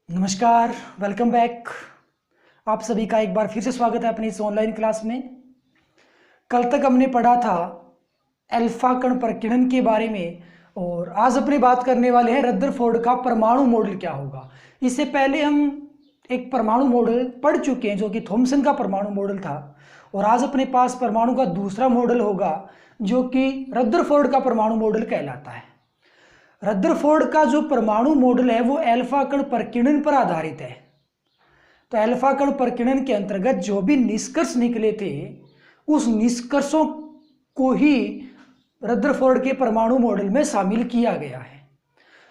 नमस्कार, welcome back. आप सभी का एक बार फिर से स्वागत है अपनी इस ऑनलाइन क्लास में। कल तक हमने पढ़ा था अल्फा कण प्रकीर्णन के बारे में और आज अपनी बात करने वाले हैं रदरफोर्ड का परमाणु मॉडल क्या होगा। इससे पहले हम एक परमाणु मॉडल पढ़ चुके हैं जो कि थॉमसन का परमाणु मॉडल था और आज अपने पास परमाणु का दूसरा मॉडल होगा जो कि रदरफोर्ड का परमाणु मॉडल कहलाता है। रदरफोर्ड का जो परमाणु मॉडल है वो अल्फा कण प्रकीर्णन पर आधारित है। तो अल्फा कण प्रकीर्णन के अंतर्गत जो भी निष्कर्ष निकले थे उस निष्कर्षों को ही रदरफोर्ड के परमाणु मॉडल में शामिल किया गया है।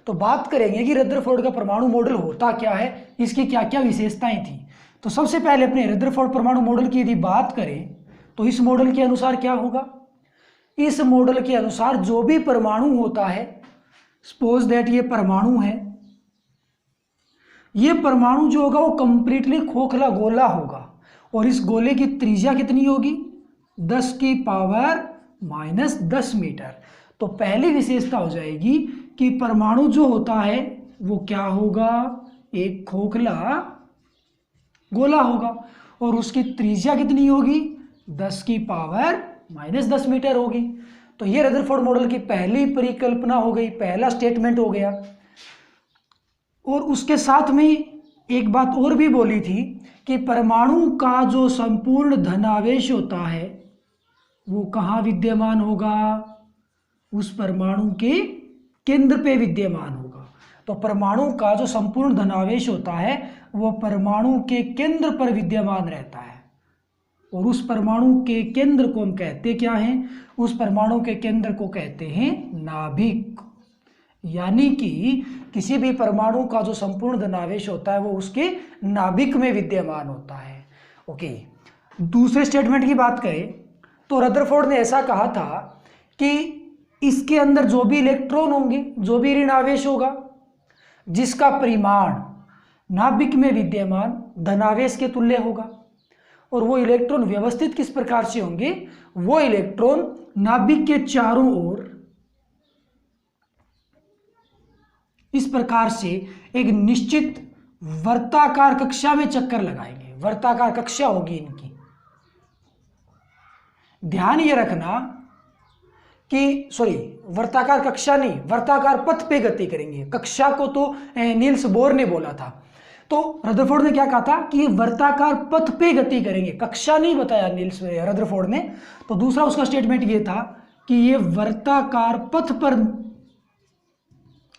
तो बात करेंगे कि रदरफोर्ड का परमाणु मॉडल होता क्या है, इसकी क्या क्या विशेषताएं थी। तो सबसे पहले अपने रदरफोर्ड परमाणु मॉडल की यदि बात करें तो इस मॉडल के अनुसार क्या होगा। इस मॉडल के अनुसार जो भी परमाणु होता है, सपोज दैट ये परमाणु है, ये परमाणु जो होगा वो कंप्लीटली खोखला गोला होगा और इस गोले की त्रिज्या कितनी होगी, 10⁻⁻10 मीटर। तो पहली विशेषता हो जाएगी कि परमाणु जो होता है वो क्या होगा, एक खोखला गोला होगा और उसकी त्रिज्या कितनी होगी, 10⁻⁻10 मीटर होगी। तो ये रदरफोर्ड मॉडल की पहली परिकल्पना हो गई, पहला स्टेटमेंट हो गया। और उसके साथ में एक बात और भी बोली थी कि परमाणु का जो संपूर्ण धनावेश होता है वो कहाँ विद्यमान होगा, उस परमाणु के केंद्र पे विद्यमान होगा। तो परमाणु का जो संपूर्ण धनावेश होता है वो परमाणु के केंद्र पर विद्यमान रहता है और उस परमाणु के केंद्र को हम कहते क्या हैं, उस परमाणु के केंद्र को कहते हैं नाभिक। यानी कि किसी भी परमाणु का जो संपूर्ण धनावेश होता है वो उसके नाभिक में विद्यमान होता है। ओके, दूसरे स्टेटमेंट की बात करें तो रदरफोर्ड ने ऐसा कहा था कि इसके अंदर जो भी इलेक्ट्रॉन होंगे, जो भी ऋण आवेश होगा, जिसका परिमाण नाभिक में विद्यमान धनावेश के तुल्य होगा। और वो इलेक्ट्रॉन व्यवस्थित किस प्रकार से होंगे, वो इलेक्ट्रॉन नाभिक के चारों ओर इस प्रकार से एक निश्चित वर्ताकार कक्षा में चक्कर लगाएंगे। वर्ताकार कक्षा होगी इनकी। ध्यान ये रखना कि वर्ताकार कक्षा नहीं, वर्ताकार पथ पे गति करेंगे। कक्षा को तो नील्स बोर ने बोला था, तो रदरफोर्ड ने क्या कहा था कि ये वर्ताकार पथ पे गति करेंगे, कक्षा नहीं बताया रदरफोर्ड ने। तो दूसरा उसका स्टेटमेंट ये था कि ये वर्ताकार पथ पर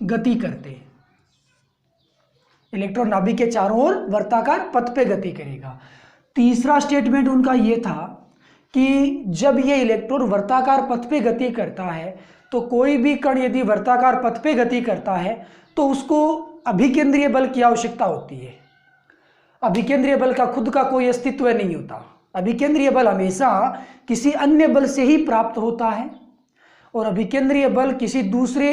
गति करते हैं। इलेक्ट्रॉन नाभिक के चारों ओर वर्ताकार पथ पे गति करेगा। तीसरा स्टेटमेंट उनका ये था कि जब ये इलेक्ट्रॉन वर्ताकार पथ पे गति करता है तो कोई भी कण यदि वर्ताकार पथ पे गति करता है तो उसको अभिकेंद्रीय बल की आवश्यकता होती है। अभिकेंद्रीय बल का खुद का कोई अस्तित्व नहीं होता। अभिकेंद्रीय बल हमेशा किसी अन्य बल से ही प्राप्त होता है और अभिकेंद्रीय बल किसी दूसरे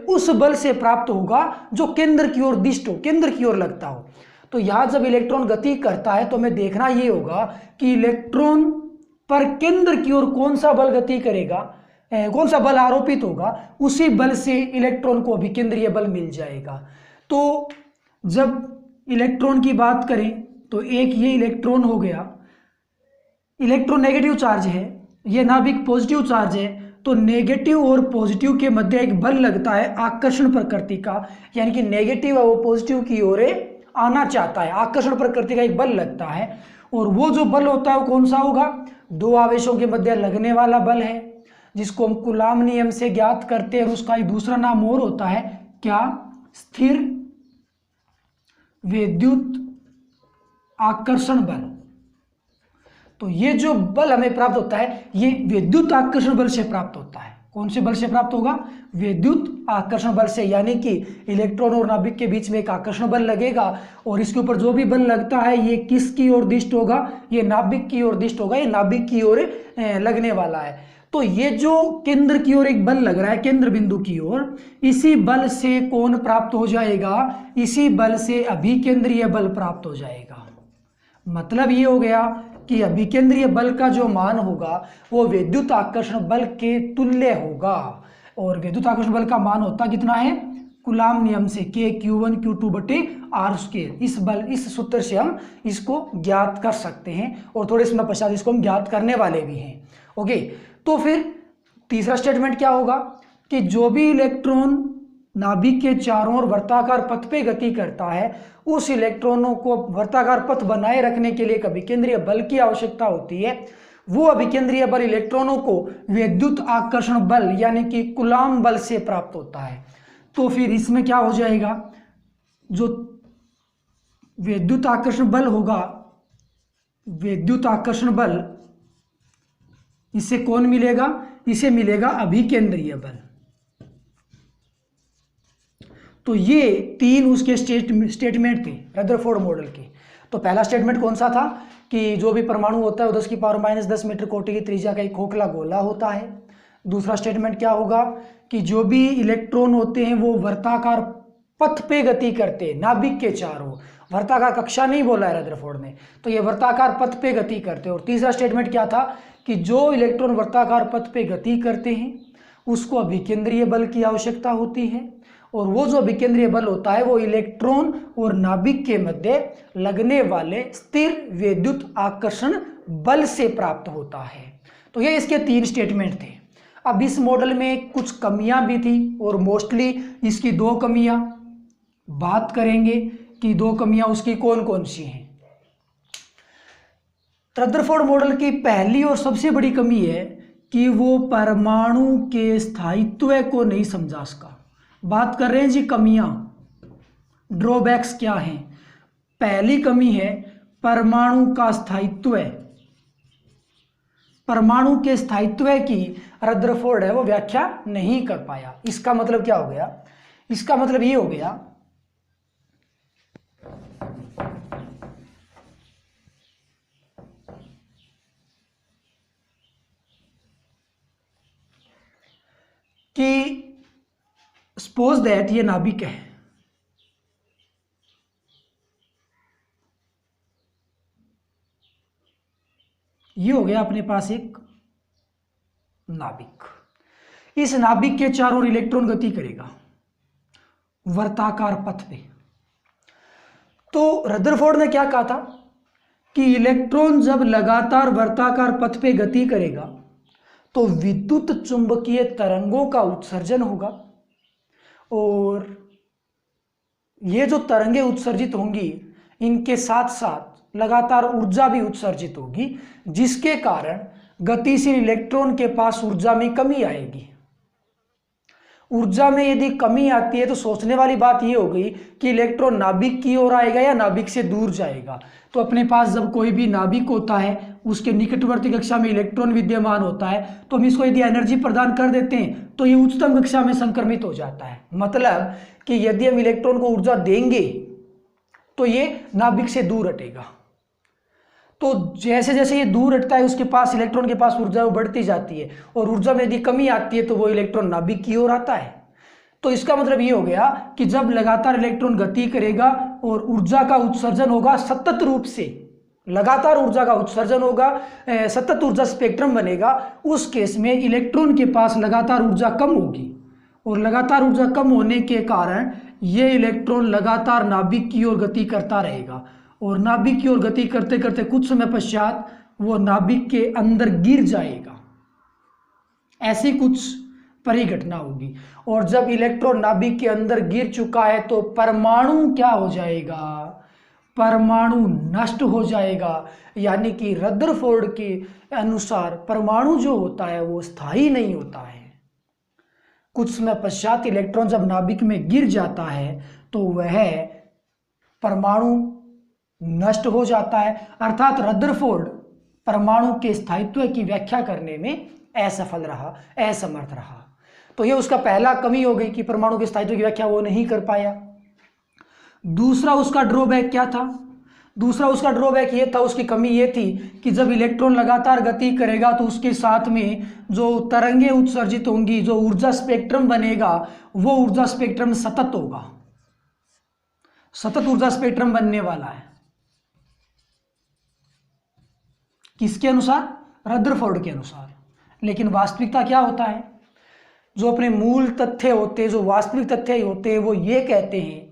उस बल से प्राप्त होगा जो केंद्र की ओर दिष्ट हो, केंद्र की ओर लगता हो। तो यहाँ जब इलेक्ट्रॉन गति करता है तो हमें देखना ये होगा कि इलेक्ट्रॉन पर केंद्र की ओर कौन सा बल गति करेगा, कौन सा बल आरोपित होगा, उसी बल से इलेक्ट्रॉन को अभिकेंद्रीय बल मिल जाएगा। तो जब इलेक्ट्रॉन की बात करें तो एक ये इलेक्ट्रॉन हो गया, इलेक्ट्रॉन नेगेटिव चार्ज है, ये नाभिक पॉजिटिव चार्ज है। तो नेगेटिव और पॉजिटिव के मध्य एक बल लगता है आकर्षण प्रकृति का, यानी कि नेगेटिव है वो पॉजिटिव की ओर आना चाहता है, आकर्षण प्रकृति का एक बल लगता है। और वो जो बल होता है वो कौन सा होगा, दो आवेशों के मध्य लगने वाला बल है जिसको हम कूलाम नियम से ज्ञात करते हैं। और उसका एक दूसरा नाम और होता है क्या, स्थिर विद्युत आकर्षण बल। तो ये जो बल हमें प्राप्त होता है ये विद्युत आकर्षण बल से प्राप्त होता है। कौन से बल से प्राप्त होगा, विद्युत आकर्षण बल से। यानी कि इलेक्ट्रॉन और नाभिक के बीच में एक आकर्षण बल लगेगा और इसके ऊपर जो भी बल लगता है ये किसकी ओर दिष्ट होगा, ये नाभिक की ओर दिष्ट होगा, ये नाभिक की ओर लगने वाला है। तो ये जो केंद्र की ओर एक बल लग रहा है, केंद्र बिंदु की ओर, इसी बल से कौन प्राप्त हो जाएगा, इसी बल से अभिकेंद्रीय बल प्राप्त हो जाएगा। मतलब ये हो गया कि अभिकेंद्रीय बल का जो मान होगा वो विद्युत आकर्षण बल के तुल्य होगा और विद्युत आकर्षण बल का मान होता कितना है, कूलाम नियम से K(Q1Q2/R²), इस सूत्र से हम इसको ज्ञात कर सकते हैं और थोड़े समय पश्चात इसको हम ज्ञात करने वाले भी हैं। ओके, तो फिर तीसरा स्टेटमेंट क्या होगा कि जो भी इलेक्ट्रॉन नाभिक के चारों ओर वर्ताकार पथ पे गति करता है, उस इलेक्ट्रॉनों को वर्ताकार पथ बनाए रखने के लिए एक अभिकेंद्रीय बल की आवश्यकता होती है। वो अभिकेंद्रीय बल इलेक्ट्रॉनों को विद्युत आकर्षण बल यानी कि कूलाम बल से प्राप्त होता है। तो फिर इसमें क्या हो जाएगा, जो विद्युत आकर्षण बल होगा, विद्युत आकर्षण बल, इससे कौन मिलेगा, इसे मिलेगा अभिकेंद्रीय बल। तो ये तीन उसके स्टेटमेंट थे रदरफोर्ड मॉडल के। तो पहला स्टेटमेंट कौन सा था कि जो भी परमाणु होता है वो 10⁻⁻10 मीटर कोटि की त्रिज्या का एक खोखला गोला होता है। दूसरा स्टेटमेंट क्या होगा कि जो भी इलेक्ट्रॉन होते हैं वो वर्ताकार पथ पे गति करते हैं, नाभिक के चारों, वर्ताकार कक्षा नहीं बोला है रदरफोर्ड ने, तो ये वर्ताकार पथ पे गति करते हैं। और तीसरा स्टेटमेंट क्या था कि जो इलेक्ट्रॉन वर्ताकार पथ पे गति करते हैं उसको अभिकेंद्रीय बल की आवश्यकता होती है, और वो जो अभिकेंद्रीय बल होता है वो इलेक्ट्रॉन और नाभिक के मध्य लगने वाले स्थिर विद्युत आकर्षण बल से प्राप्त होता है। तो ये इसके तीन स्टेटमेंट थे। अब इस मॉडल में कुछ कमियां भी थी और मोस्टली इसकी दो कमियां बात करेंगे कि दो कमियां उसकी कौन कौन सी हैं। रदरफोर्ड मॉडल की पहली और सबसे बड़ी कमी है कि वो परमाणु के स्थायित्व को नहीं समझा सका। बात कर रहे हैं जी कमियां, ड्रॉबैक्स क्या हैं। पहली कमी है परमाणु का स्थायित्व। परमाणु के स्थायित्व की रदरफोर्ड है वो व्याख्या नहीं कर पाया। इसका मतलब क्या हो गया, इसका मतलब ये हो गया कि सपोज दैट ये नाभिक है, ये हो गया अपने पास एक नाभिक। इस नाभिक के चारों ओर इलेक्ट्रॉन गति करेगा वर्ताकार पथ पे। तो रदरफोर्ड ने क्या कहा था कि इलेक्ट्रॉन जब लगातार वर्ताकार पथ पे गति करेगा तो विद्युत चुंबकीय तरंगों का उत्सर्जन होगा, और ये जो तरंगें उत्सर्जित होंगी इनके साथ साथ लगातार ऊर्जा भी उत्सर्जित होगी, जिसके कारण गतिशील इलेक्ट्रॉन के पास ऊर्जा में कमी आएगी। ऊर्जा में यदि कमी आती है तो सोचने वाली बात यह हो गई कि इलेक्ट्रॉन नाभिक की ओर आएगा या नाभिक से दूर जाएगा। तो अपने पास जब कोई भी नाभिक होता है उसके निकटवर्ती कक्षा में इलेक्ट्रॉन विद्यमान होता है, तो हम इसको यदि एनर्जी प्रदान कर देते हैं तो ये उच्चतम कक्षा में संक्रमित हो जाता है। मतलब कि यदि हम इलेक्ट्रॉन को ऊर्जा देंगे तो ये नाभिक से दूर हटेगा। तो जैसे जैसे ये दूर हटता है उसके पास इलेक्ट्रॉन के पास ऊर्जा वो बढ़ती जाती है, और ऊर्जा में यदि कमी आती है तो वो इलेक्ट्रॉन नाभिक की ओर आता है। तो इसका मतलब ये हो गया कि जब लगातार इलेक्ट्रॉन गति करेगा और ऊर्जा का उत्सर्जन होगा सतत रूप से, लगातार ऊर्जा का उत्सर्जन होगा, सतत ऊर्जा स्पेक्ट्रम बनेगा, उस केस में इलेक्ट्रॉन के पास लगातार ऊर्जा कम होगी, और लगातार ऊर्जा कम होने के कारण ये इलेक्ट्रॉन लगातार नाभिक की ओर गति करता रहेगा, और नाभिक की ओर गति करते करते कुछ समय पश्चात वो नाभिक के अंदर गिर जाएगा। ऐसी कुछ परिघटना होगी, और जब इलेक्ट्रॉन नाभिक के अंदर गिर चुका है तो परमाणु क्या हो जाएगा, परमाणु नष्ट हो जाएगा। यानी कि रदरफोर्ड के अनुसार परमाणु जो होता है वो स्थायी नहीं होता है। कुछ समय पश्चात इलेक्ट्रॉन जब नाभिक में गिर जाता है तो वह परमाणु नष्ट हो जाता है। अर्थात रदरफोर्ड परमाणु के स्थायित्व की व्याख्या करने में असफल रहा, असमर्थ रहा। तो ये उसका पहला कमी हो गई कि परमाणु के स्थायित्व की व्याख्या वो नहीं कर पाया। दूसरा उसका ड्रॉबैक क्या था, दूसरा उसका ड्रॉबैक ये था, उसकी कमी ये थी कि जब इलेक्ट्रॉन लगातार गति करेगा तो उसके साथ में जो तरंगें उत्सर्जित होंगी, जो ऊर्जा स्पेक्ट्रम बनेगा, वो ऊर्जा स्पेक्ट्रम सतत होगा, सतत ऊर्जा स्पेक्ट्रम बनने वाला है। किसके अनुसार, रदरफोर्ड के अनुसार। लेकिन वास्तविकता क्या होता है, जो अपने मूल तथ्य होते हैं, जो वास्तविक तथ्य होते हैं, वो ये कहते हैं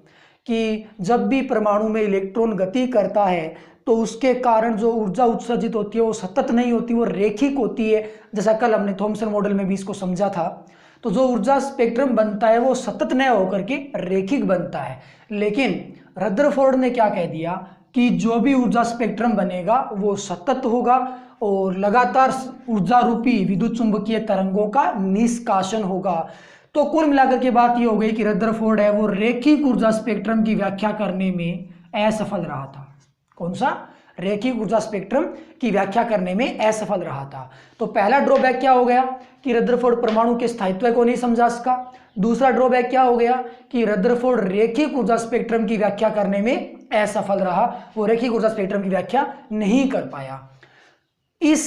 कि जब भी परमाणु में इलेक्ट्रॉन गति करता है तो उसके कारण जो ऊर्जा उत्सर्जित होती है वो सतत नहीं होती, वो रैखिक होती है। जैसा कल हमने थॉमसन मॉडल में भी इसको समझा था। तो जो ऊर्जा स्पेक्ट्रम बनता है वो सतत न होकर के रैखिक बनता है। लेकिन रदरफोर्ड ने क्या कह दिया कि जो भी ऊर्जा स्पेक्ट्रम बनेगा वो सतत होगा और लगातार ऊर्जा रूपी विद्युत चुंबकीय तरंगों का निष्कासन होगा। तो कुल मिलाकर के बात ये हो गई कि रदरफोर्ड है वो रैखिक ऊर्जा स्पेक्ट्रम की व्याख्या करने में असफल रहा था। कौन सा? रैखिक ऊर्जा स्पेक्ट्रम की व्याख्या करने में असफल रहा था। तो पहला ड्रॉबैक क्या हो गया कि रदरफोर्ड परमाणु के स्थायित्व को नहीं समझा सका। दूसरा ड्रॉबैक क्या हो गया कि रदरफोर्ड रैखिक ऊर्जा स्पेक्ट्रम की व्याख्या करने में असफल रहा, वो रैखिक ऊर्जा स्पेक्ट्रम की व्याख्या नहीं कर पाया। इस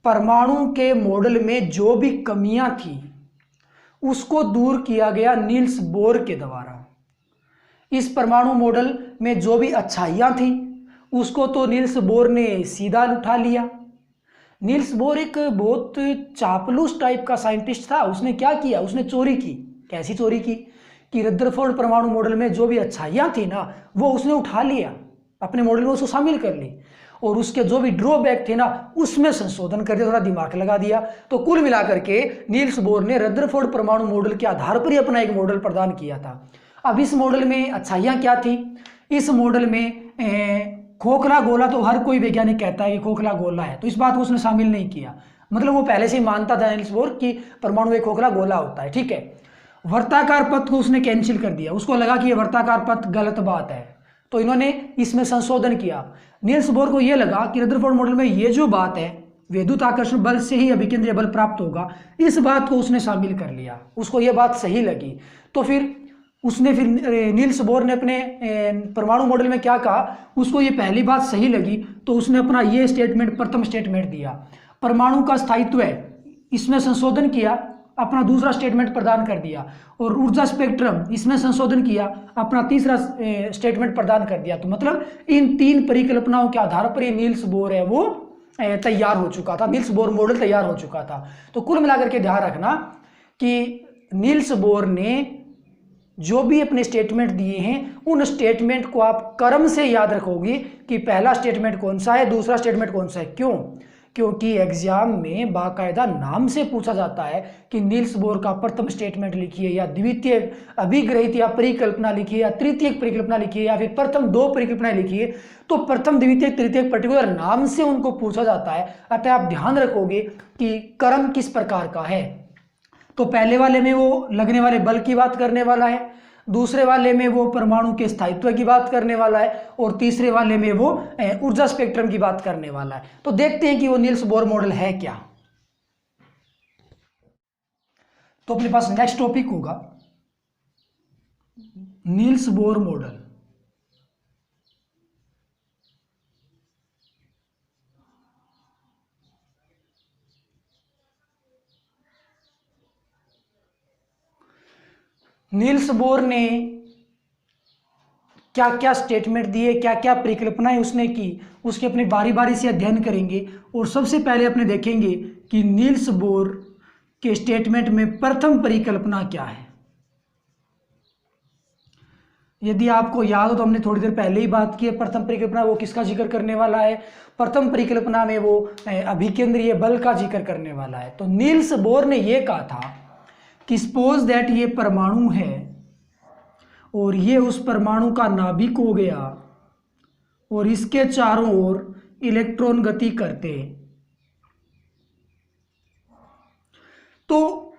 परमाणु के मॉडल में जो भी कमियां थी उसको दूर किया गया नील्स बोर के द्वारा। इस परमाणु मॉडल में जो भी अच्छाइयां थी उसको तो नील्स बोर ने सीधा उठा लिया। नील्स बोर एक बहुत चापलूस टाइप का साइंटिस्ट था। उसने क्या किया? उसने चोरी की। कैसी चोरी की कि रदरफोर्ड परमाणु मॉडल में जो भी अच्छाइयां थी ना वो उसने उठा लिया, अपने मॉडल में उसको शामिल कर ली, और उसके जो भी ड्रॉबैक थे ना उसमें संशोधन कर दिया, थोड़ा दिमाग लगा दिया। तो कुल मिलाकर के नील्स बोर ने रदरफोर्ड परमाणु मॉडल के आधार पर ही अपना एक मॉडल प्रदान किया था। अब इस मॉडल में अच्छाइयां क्या थी? इस मॉडल में खोखला गोला, तो हर कोई वैज्ञानिक कहता है कि खोखला गोला है, तो इस बात को उसने शामिल नहीं किया। मतलब वो पहले से ही मानता था नील्स बोर कि परमाणु एक खोखला गोला होता है, ठीक है। वर्ताकार पथ को उसने कैंसिल कर दिया, उसको लगा कि ये वर्ताकार पथ गलत बात है, तो इन्होंने इसमें संशोधन किया। नील्स बोर को यह लगा कि रदरफोर्ड मॉडल में ये जो बात है विद्युत आकर्षण बल से ही अभिकेंद्रीय बल प्राप्त होगा, इस बात को उसने शामिल कर लिया, उसको ये बात सही लगी। तो फिर नील्स बोर ने अपने परमाणु मॉडल में क्या कहा, उसको ये पहली बात सही लगी, तो उसने अपना ये स्टेटमेंट, प्रथम स्टेटमेंट दिया, परमाणु का स्थायित्व है, इसमें संशोधन किया, अपना दूसरा स्टेटमेंट प्रदान कर दिया, और ऊर्जा स्पेक्ट्रम इसमें संशोधन किया, अपना तीसरा स्टेटमेंट प्रदान कर दिया। तो मतलब इन तीन परिकल्पनाओं के आधार पर ये नील्स बोर है वो तैयार हो चुका था, नील्स बोर मॉडल तैयार हो चुका था। तो कुल मिलाकर के ध्यान रखना कि नील्स बोर ने जो भी अपने स्टेटमेंट दिए हैं उन स्टेटमेंट को आप क्रम से याद रखोगे कि पहला स्टेटमेंट कौन सा है, दूसरा स्टेटमेंट कौन सा है। क्यों? क्योंकि एग्जाम में बाकायदा नाम से पूछा जाता है कि नील्स बोर का प्रथम स्टेटमेंट लिखिए, या द्वितीय अभिग्रहित या परिकल्पना लिखिए, या तृतीय परिकल्पना लिखिए, या फिर प्रथम दो परिकल्पनाएं लिखिए। तो प्रथम, द्वितीय, तृतीय पर्टिकुलर नाम से उनको पूछा जाता है। अतः आप ध्यान रखोगे कि क्रम किस प्रकार का है। तो पहले वाले में वो लगने वाले बल की बात करने वाला है, दूसरे वाले में वो परमाणु के स्थायित्व की बात करने वाला है, और तीसरे वाले में वो ऊर्जा स्पेक्ट्रम की बात करने वाला है। तो देखते हैं कि वो नील्स बोर मॉडल है क्या। तो अपने पास नेक्स्ट टॉपिक होगा Niels Bohr model. Niels Bohr ने क्या क्या स्टेटमेंट दिए, क्या क्या परिकल्पनाएं उसने की, उसके अपने बारी बारी से अध्ययन करेंगे। और सबसे पहले अपने देखेंगे कि नील्स बोर के स्टेटमेंट में प्रथम परिकल्पना क्या है। यदि आपको याद हो तो हमने थोड़ी देर पहले ही बात की है, प्रथम परिकल्पना वो किसका जिक्र करने वाला है? प्रथम परिकल्पना में वो अभिकेंद्रीय बल का जिक्र करने वाला है। तो नील्स बोर ने यह कहा था कि सपोज दैट ये परमाणु है और ये उस परमाणु का नाभिक हो गया और इसके चारों ओर इलेक्ट्रॉन गति करते हैं। तो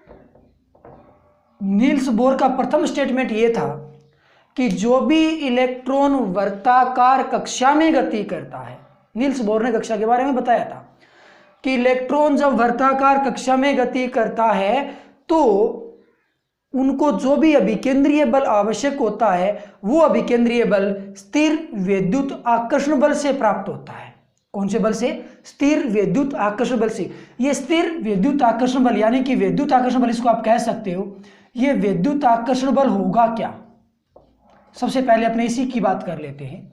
नील्स बोर का प्रथम स्टेटमेंट ये था कि जो भी इलेक्ट्रॉन वर्ताकार कक्षा में गति करता है, नील्स बोर ने कक्षा के बारे में बताया था कि इलेक्ट्रॉन जब वर्ताकार कक्षा में गति करता है तो उनको जो भी अभिकेंद्रीय बल आवश्यक होता है वो अभिकेंद्रीय बल स्थिर विद्युत आकर्षण बल से प्राप्त होता है। कौन से बल से? स्थिर विद्युत आकर्षण बल से। ये स्थिर विद्युत आकर्षण बल यानी कि विद्युत आकर्षण बल, इसको आप कह सकते हो। ये विद्युत आकर्षण बल होगा क्या? सबसे पहले अपने इसी की बात कर लेते हैं।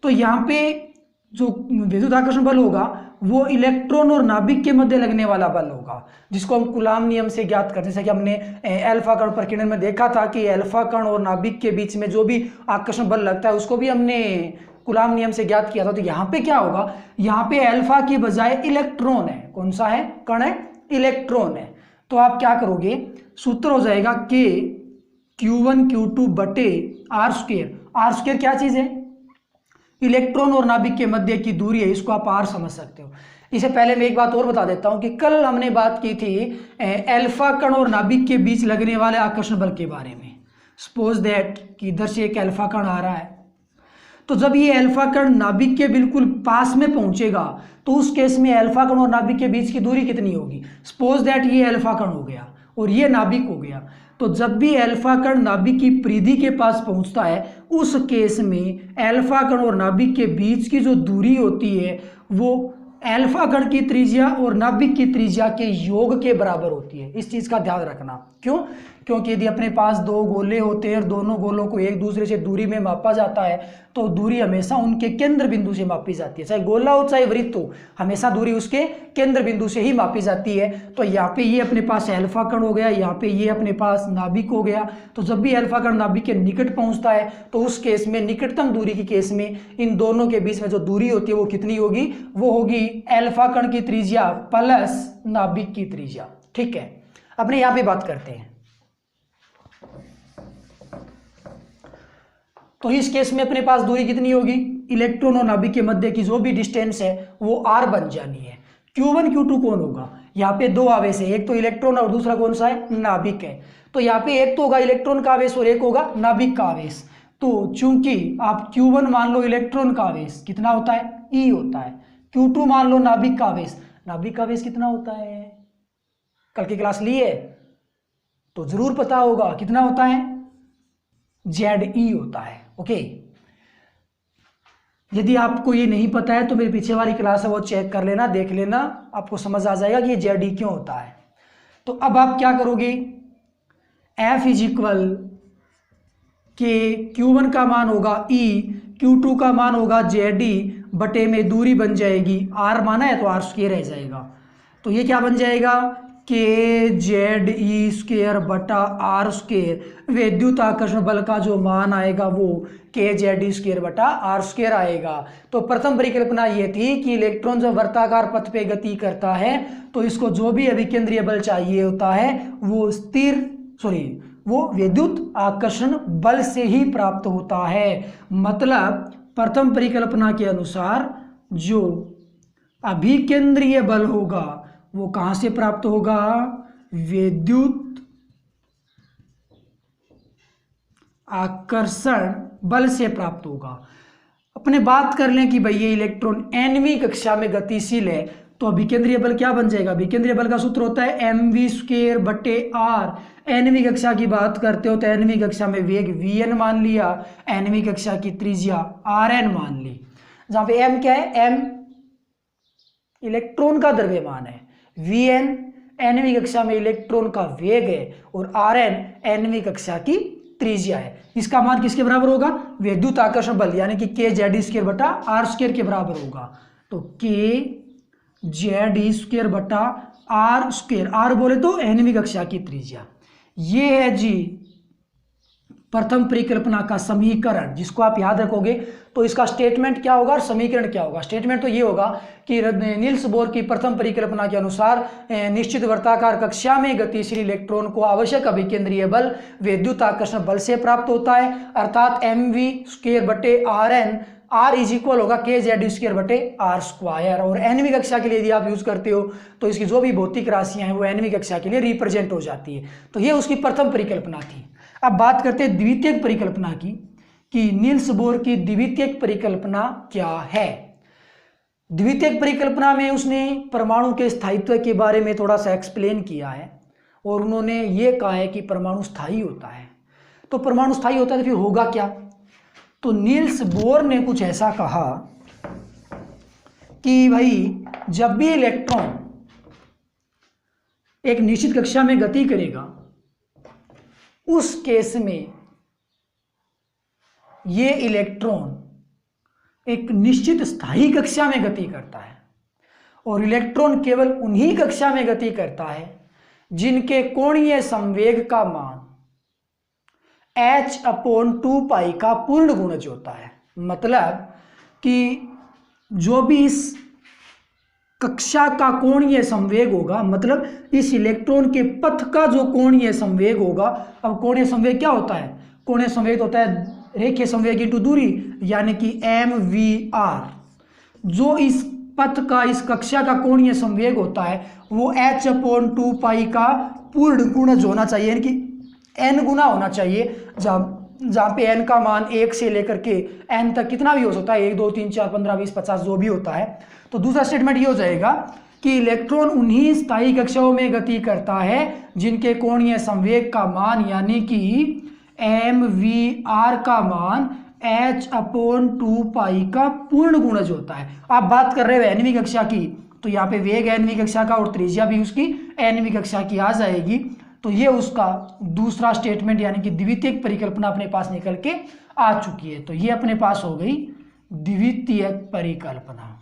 तो यहाँ पे जो विद्युत आकर्षण बल होगा वो इलेक्ट्रॉन और नाभिक के मध्य लगने वाला बल होगा, जिसको हम कूलाम नियम से ज्ञात करते हैं। जैसे कि हमने अल्फा कण प्रकीर्णन में देखा था कि अल्फा कण और नाभिक के बीच में जो भी आकर्षण बल लगता है उसको भी हमने कूलाम नियम से ज्ञात किया था। तो यहाँ पे क्या होगा, यहाँ पे अल्फा की बजाय इलेक्ट्रॉन है। कौन सा है कण है, इलेक्ट्रॉन है। तो आप क्या करोगे, सूत्र हो जाएगा के Q1 Q2 बटे आर स्क्वायर। आर स्क्वायर क्या चीज है, इलेक्ट्रॉन और नाभिक के मध्य की दूरी है, इसको आप आर समझ सकते हो। इसे पहले मैं एक बात और बता देता हूं कि कल हमने बात की थी अल्फा कण और नाभिक के बीच लगने वाले आकर्षण बल के बारे में। सपोज दैट कि इधर से एक अल्फा कण आ रहा है, तो जब ये अल्फा कण नाभिक के बिल्कुल पास में पहुंचेगा तो उस केस में अल्फा कण और नाभिक के बीच की दूरी कितनी होगी। सपोज दैट ये अल्फा कण हो गया और ये नाभिक हो गया, तो जब भी अल्फा कण नाभिक की परिधि के पास पहुंचता है उस केस में अल्फा कण और नाभिक के बीच की जो दूरी होती है वो अल्फा कण की त्रिज्या और नाभिक की त्रिज्या के योग के बराबर होती है। इस चीज का ध्यान रखना। क्यों, क्योंकि यदि अपने पास दो गोले होते हैं और दोनों गोलों को एक दूसरे से दूरी में मापा जाता है तो दूरी हमेशा उनके केंद्र बिंदु से मापी जाती है। चाहे गोला हो चाहे वृत्त हो, हमेशा दूरी उसके केंद्र बिंदु से ही मापी जाती है। तो यहाँ पे ये अपने पास अल्फा कण हो गया, यहाँ पे ये अपने पास नाभिक हो गया। तो जब भी अल्फा कण नाभिक के निकट पहुंचता है तो उस केस में, निकटतम दूरी के केस में, इन दोनों के बीच में जो दूरी होती है वो कितनी होगी, वो होगी अल्फा कण की त्रिज्या प्लस नाभिक की त्रिज्या। ठीक है, अपने यहाँ पे बात करते हैं। तो इस केस में अपने पास दूरी कितनी होगी, इलेक्ट्रॉन और नाभिक के मध्य की जो भी डिस्टेंस है वो r बन जानी है। Q1 Q2 कौन होगा, यहाँ पे दो आवेश है, एक तो इलेक्ट्रॉन और दूसरा कौन सा है, नाभिक है। तो यहाँ पे एक तो होगा इलेक्ट्रॉन का आवेश और एक होगा नाभिक का आवेश। तो चूंकि आप Q1 मान लो इलेक्ट्रॉन का आवेश कितना होता है, E होता है। Q2 मान लो नाभिक का आवेश, नाभिक का आवेश कितना होता है, कल की क्लास ली है तो जरूर पता होगा कितना होता है, ZE होता है। ओके, यदि आपको ये नहीं पता है तो मेरी पीछे वाली क्लास है वो चेक कर लेना, देख लेना, आपको समझ आ जाएगा कि ये ZE क्यों होता है। तो अब आप क्या करोगे, F इज इक्वल के Q1 का मान होगा E, Q2 का मान होगा ZE बटे में दूरी बन जाएगी R माना है तो R स्क्वायर रह जाएगा। तो ये क्या बन जाएगा, के ZE स्क्वायर बटा आर स्क्वायर। विद्युत आकर्षण बल का जो मान आएगा वो के ZE स्क्वायर बटा आर स्क्वायर आएगा। तो प्रथम परिकल्पना ये थी कि इलेक्ट्रॉन जब वर्ताकार पथ पे गति करता है तो इसको जो भी अभिकेंद्रीय बल चाहिए होता है वो विद्युत आकर्षण बल से ही प्राप्त होता है। मतलब प्रथम परिकल्पना के अनुसार जो अभिकेंद्रीय बल होगा वो कहां से प्राप्त होगा, विद्युत आकर्षण बल से प्राप्त होगा। अपने बात कर लें कि भाई ये इलेक्ट्रॉन nवीं कक्षा में गतिशील है तो अभिकेंद्रीय बल क्या बन जाएगा, अभिकेंद्रीय बल का सूत्र होता है mv स्क्वायर बटे r। nवीं कक्षा की बात करते हो तो nवीं कक्षा में वेग vn मान लिया, nवीं कक्षा की त्रिज्या rn मान ली, जहां पे m क्या है, m इलेक्ट्रॉन का द्रव्यमान है, Vn nवीं कक्षा में इलेक्ट्रॉन का वेग है और Rn nवीं कक्षा की त्रिज्या है। इसका मान किसके बराबर होगा, विद्युत आकर्षण बल यानी कि के ZE स्क्वायर बटा आर स्क्वायर के बराबर होगा। तो के ZE स्क्वायर बटा आर स्क्वायर, आर बोले तो nवीं कक्षा की त्रिज्या। ये है जी प्रथम परिकल्पना का समीकरण, जिसको आप याद रखोगे तो इसका स्टेटमेंट क्या होगा और समीकरण क्या होगा। स्टेटमेंट तो ये होगा कि नील्स बोर की प्रथम परिकल्पना के अनुसार निश्चित वर्ताकार कक्षा में गतिशील इलेक्ट्रॉन को आवश्यक अभिकेंद्रीय बल विद्युत आकर्षण बल से प्राप्त होता है, अर्थात mv स्क्वायर बटे Rn, R इज इक्वल होगा के ZE स्क्वायर बटे आर स्क्वायर। और nवीं कक्षा के लिए यदि आप यूज करते हो तो इसकी जो भी भौतिक राशियां हैं वो nवीं कक्षा के लिए रिप्रेजेंट हो जाती है। तो ये उसकी प्रथम परिकल्पना थी। अब बात करते हैं द्वितीयक परिकल्पना की कि नील्स बोर की द्वितीयक परिकल्पना क्या है। द्वितीयक परिकल्पना में उसने परमाणु के स्थायित्व के बारे में थोड़ा सा एक्सप्लेन किया है और उन्होंने ये कहा है कि परमाणु स्थायी होता है। तो परमाणु स्थायी होता है तो फिर होगा क्या, तो नील्स बोर ने कुछ ऐसा कहा कि भाई जब भी इलेक्ट्रॉन एक निश्चित कक्षा में गति करेगा उस केस में ये इलेक्ट्रॉन एक निश्चित स्थायी कक्षा में गति करता है और इलेक्ट्रॉन केवल उन्हीं कक्षा में गति करता है जिनके कोणीय संवेग का मान h/2π का पूर्ण गुणज होता है। मतलब कि जो भी इस कक्षा का कोणीय संवेग होगा, मतलब इस इलेक्ट्रॉन के पथ का जो कोणीय संवेग होगा, अब कोणीय संवेग क्या होता है? कोणीय संवेग होता है रेखीय संवेग इंटू दूरी, यानी कि mvr। जो इस पथ का, इस कक्षा का कोणीय संवेग होता है वो h/2π का पूर्ण गुणज होना चाहिए, यानी कि n गुना होना चाहिए, जहाँ पे n का मान 1 से लेकर के n तक कितना भी हो सकता है, 1 2 3 4 15 20 50 जो भी होता है। तो दूसरा स्टेटमेंट ये हो जाएगा कि इलेक्ट्रॉन उन्हीं स्थायी कक्षाओं में गति करता है जिनके कोणीय संवेग का मान यानी कि mvr का मान h/2π का पूर्ण गुणज होता है। आप बात कर रहे हो nवीं कक्षा की, तो यहाँ पे वेग nवीं कक्षा का और त्रिज्या भी उसकी nवीं कक्षा की आ जाएगी। तो ये उसका दूसरा स्टेटमेंट यानी कि द्वितीयक परिकल्पना अपने पास निकल के आ चुकी है। तो ये अपने पास हो गई द्वितीयक परिकल्पना।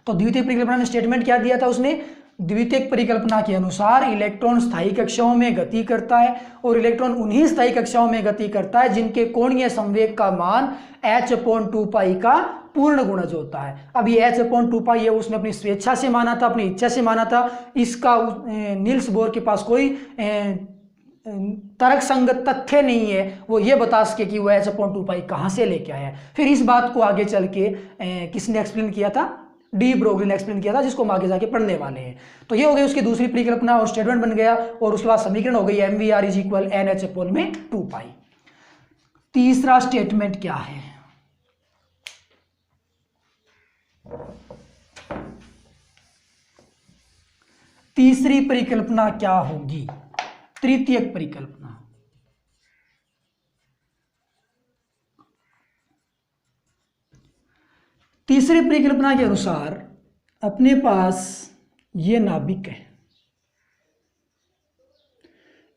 तो द्वितीयक परिकल्पना में स्टेटमेंट क्या दिया था उसने? द्वितीयक परिकल्पना के अनुसार इलेक्ट्रॉन स्थायी कक्षाओं में गति करता है और इलेक्ट्रॉन उन्हीं स्थायी कक्षाओं में गति करता है जिनके कोणीय संवेग का मान h/2π का पूर्ण गुणज होता है। अब ये h/2π ये उसने अपनी स्वेच्छा से माना था, अपनी इच्छा से माना था। इसका नील्स बोर के पास कोई तर्क संगत तथ्य नहीं है वो ये बता सके कि वो h/2π कहाँ से लेके आया है। फिर इस बात को आगे चल के किसने एक्सप्लेन किया था? डी ब्रोगली ने एक्सप्लेन किया था, जिसको हम आगे जाके पढ़ने वाले हैं। तो ये हो गई उसकी दूसरी परिकल्पना और स्टेटमेंट बन गया, और उसके बाद समीकरण हो गई mvr = nh/2π। तीसरा स्टेटमेंट क्या है? तीसरी परिकल्पना क्या होगी? तृतीयक परिकल्पना। तीसरी परिकल्पना के अनुसार अपने पास ये नाभिक है,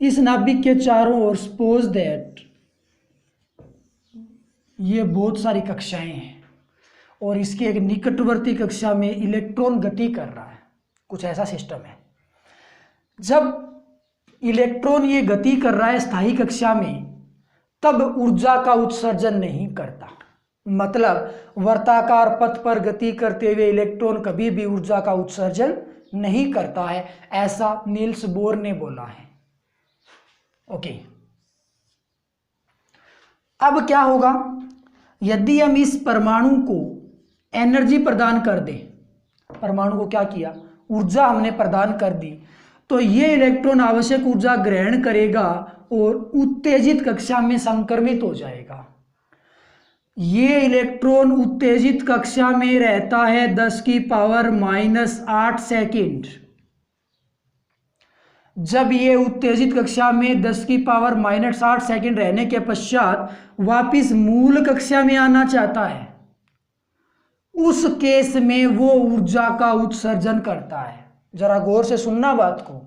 इस नाभिक के चारों ओर सपोज दैट ये बहुत सारी कक्षाएं हैं और इसके एक निकटवर्ती कक्षा में इलेक्ट्रॉन गति कर रहा है, कुछ ऐसा सिस्टम है। जब इलेक्ट्रॉन ये गति कर रहा है स्थायी कक्षा में, तब ऊर्जा का उत्सर्जन नहीं करता। मतलब वर्ताकार पथ पर गति करते हुए इलेक्ट्रॉन कभी भी ऊर्जा का उत्सर्जन नहीं करता है, ऐसा नील्स बोर ने बोला है। ओके, अब क्या होगा यदि हम इस परमाणु को एनर्जी प्रदान कर दें? परमाणु को क्या किया? ऊर्जा हमने प्रदान कर दी, तो ये इलेक्ट्रॉन आवश्यक ऊर्जा ग्रहण करेगा और उत्तेजित कक्षा में संक्रमित हो जाएगा। ये इलेक्ट्रॉन उत्तेजित कक्षा में रहता है 10⁻⁻8 सेकंड। जब ये उत्तेजित कक्षा में 10⁻⁻8 सेकंड रहने के पश्चात वापिस मूल कक्षा में आना चाहता है, उस केस में वो ऊर्जा का उत्सर्जन करता है। जरा गौर से सुनना बात को।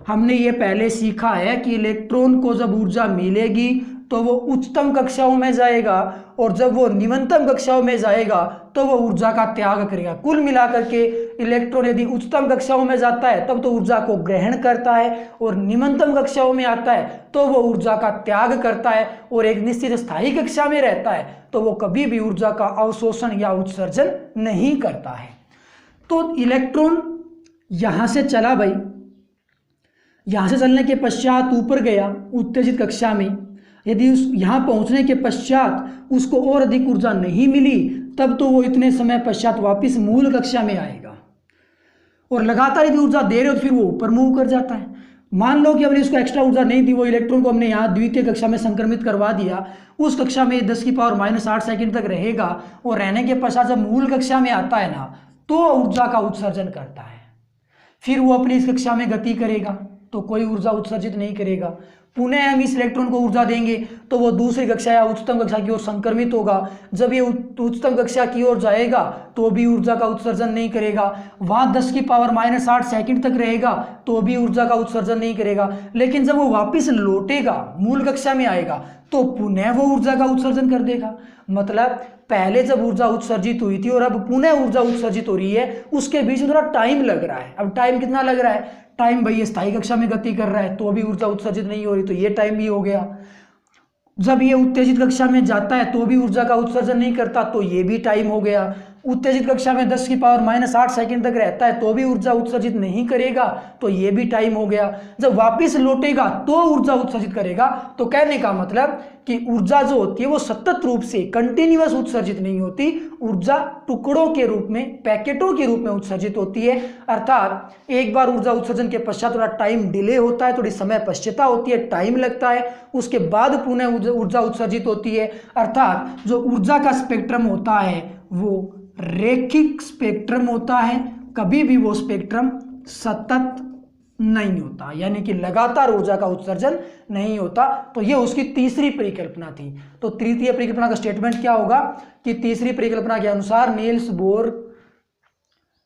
हमने ये पहले सीखा है कि इलेक्ट्रॉन को जब ऊर्जा मिलेगी तो वो उच्चतम कक्षाओं में जाएगा, और जब वो निम्नतम कक्षाओं में जाएगा तो वो ऊर्जा का त्याग करेगा। कुल मिलाकर के इलेक्ट्रॉन यदि उच्चतम कक्षाओं में जाता है तब तो ऊर्जा को ग्रहण करता है, और निम्नतम कक्षाओं में आता है तो वो ऊर्जा का त्याग करता है, और एक निश्चित स्थायी कक्षा में रहता है तो वो कभी भी ऊर्जा का अवशोषण या उत्सर्जन नहीं करता है। तो इलेक्ट्रॉन यहाँ से चला भाई, यहाँ से चलने के पश्चात ऊपर गया उत्तेजित कक्षा में। यदि उस यहाँ पहुँचने के पश्चात उसको और अधिक ऊर्जा नहीं मिली, तब तो वो इतने समय पश्चात वापस मूल कक्षा में आएगा, और लगातार यदि ऊर्जा दे रहे हो तो फिर वो ऊपर मूव कर जाता है। मान लो कि हमने उसको एक्स्ट्रा ऊर्जा नहीं दी, वो इलेक्ट्रॉन को हमने यहाँ द्वितीय कक्षा में संक्रमित करवा दिया, उस कक्षा में 10⁻⁻8 सेकंड तक रहेगा, और रहने के पश्चात जब मूल कक्षा में आता है ना तो ऊर्जा का उत्सर्जन करता है। फिर वो अपनी इस कक्षा में गति करेगा तो कोई ऊर्जा उत्सर्जित नहीं करेगा। पुनः हम इस इलेक्ट्रॉन को ऊर्जा देंगे तो वो दूसरी कक्षा या उच्चतम कक्षा की ओर संक्रमित होगा। जब ये उच्चतम कक्षा की ओर जाएगा तो भी ऊर्जा का उत्सर्जन नहीं करेगा। वहां 10⁻⁸ सेकंड तक रहेगा तो भी ऊर्जा का उत्सर्जन नहीं करेगा। लेकिन जब वो वापस लौटेगा, मूल कक्षा में आएगा, तो पुनः वो ऊर्जा का उत्सर्जन कर देगा। मतलब पहले जब ऊर्जा उत्सर्जित हुई थी और अब पुनः ऊर्जा उत्सर्जित हो रही है, उसके बीच में थोड़ा टाइम लग रहा है। अब टाइम कितना लग रहा है? टाइम भाई स्थायी कक्षा में गति कर रहा है तो अभी ऊर्जा उत्सर्जित नहीं हो रही, तो ये टाइम भी हो गया। जब ये उत्तेजित कक्षा में जाता है तो भी ऊर्जा का उत्सर्जन नहीं करता, तो ये भी टाइम हो गया। उत्तेजित कक्षा में 10⁻⁸ सेकंड तक रहता है तो भी ऊर्जा उत्सर्जित नहीं करेगा, तो ये भी टाइम हो गया। जब वापस लौटेगा तो ऊर्जा उत्सर्जित करेगा। तो कहने का मतलब कि ऊर्जा जो होती है वो सतत रूप से कंटिन्यूअस उत्सर्जित नहीं होती, ऊर्जा टुकड़ों के रूप में, पैकेटों के रूप में उत्सर्जित होती है। अर्थात एक बार ऊर्जा उत्सर्जन के पश्चात थोड़ा टाइम डिले होता है, थोड़ी समय पश्चाता होती है, टाइम लगता है, उसके बाद पुनः ऊर्जा उत्सर्जित होती है। अर्थात जो ऊर्जा का स्पेक्ट्रम होता है वो रेखिक स्पेक्ट्रम होता है, कभी भी वो स्पेक्ट्रम सतत नहीं होता, यानी कि लगातार ऊर्जा का उत्सर्जन नहीं होता। तो ये उसकी तीसरी परिकल्पना थी। तो तृतीय परिकल्पना का स्टेटमेंट क्या होगा कि तीसरी परिकल्पना के अनुसार नील्स बोर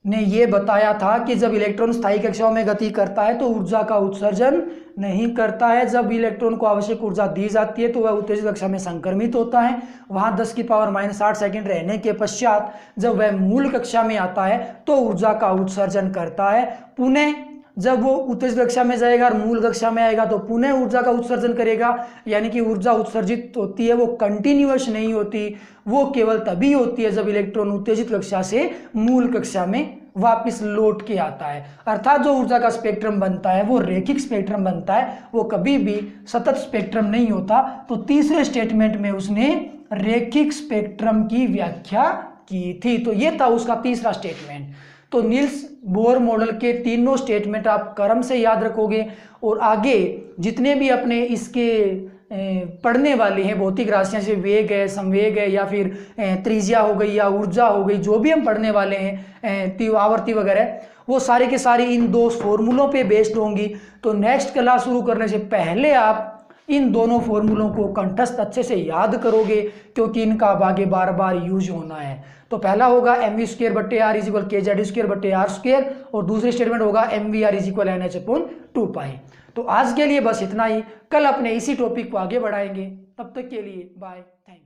ने यह बताया था कि जब इलेक्ट्रॉन स्थायी कक्षाओं में गति करता है तो ऊर्जा का उत्सर्जन नहीं करता है। जब इलेक्ट्रॉन को आवश्यक ऊर्जा दी जाती है तो वह उत्तेजित कक्षा में संक्रमित होता है। वहां 10⁻⁻60 सेकंड रहने के पश्चात जब वह मूल कक्षा में आता है तो ऊर्जा का उत्सर्जन करता है। पुनः जब वो उत्तेजित कक्षा में जाएगा और मूल कक्षा में आएगा तो पुनः ऊर्जा का उत्सर्जन करेगा। यानी कि ऊर्जा उत्सर्जित होती है वो कंटिन्यूअस नहीं होती, वो केवल तभी होती है जब इलेक्ट्रॉन उत्तेजित कक्षा से मूल कक्षा में वापस लौट के आता है। अर्थात जो ऊर्जा का स्पेक्ट्रम बनता है वो रेखिक स्पेक्ट्रम बनता है, वो कभी भी सतत स्पेक्ट्रम नहीं होता। तो तीसरे स्टेटमेंट में उसने रेखिक स्पेक्ट्रम की व्याख्या की थी। तो ये था उसका तीसरा स्टेटमेंट। तो नील्स बोर मॉडल के तीनों स्टेटमेंट आप क्रम से याद रखोगे और आगे जितने भी अपने इसके पढ़ने वाले हैं भौतिक राशियां, जैसे वेग है, संवेग है, या फिर त्रिज्या हो गई या ऊर्जा हो गई, जो भी हम पढ़ने वाले हैं, आवर्ती वगैरह, वो सारी के सारी इन दो फॉर्मूलों पे बेस्ड होंगी। तो नेक्स्ट क्लास शुरू करने से पहले आप इन दोनों फॉर्मूलों को कंठस्थ अच्छे से याद करोगे, क्योंकि इनका अब आगे बार बार यूज होना है। तो पहला होगा mv²/r = kz²/r², और दूसरी स्टेटमेंट होगा mvr = nh/2π। तो आज के लिए बस इतना ही, कल अपने इसी टॉपिक को आगे बढ़ाएंगे। तब तक के लिए बाय, थैंक यू।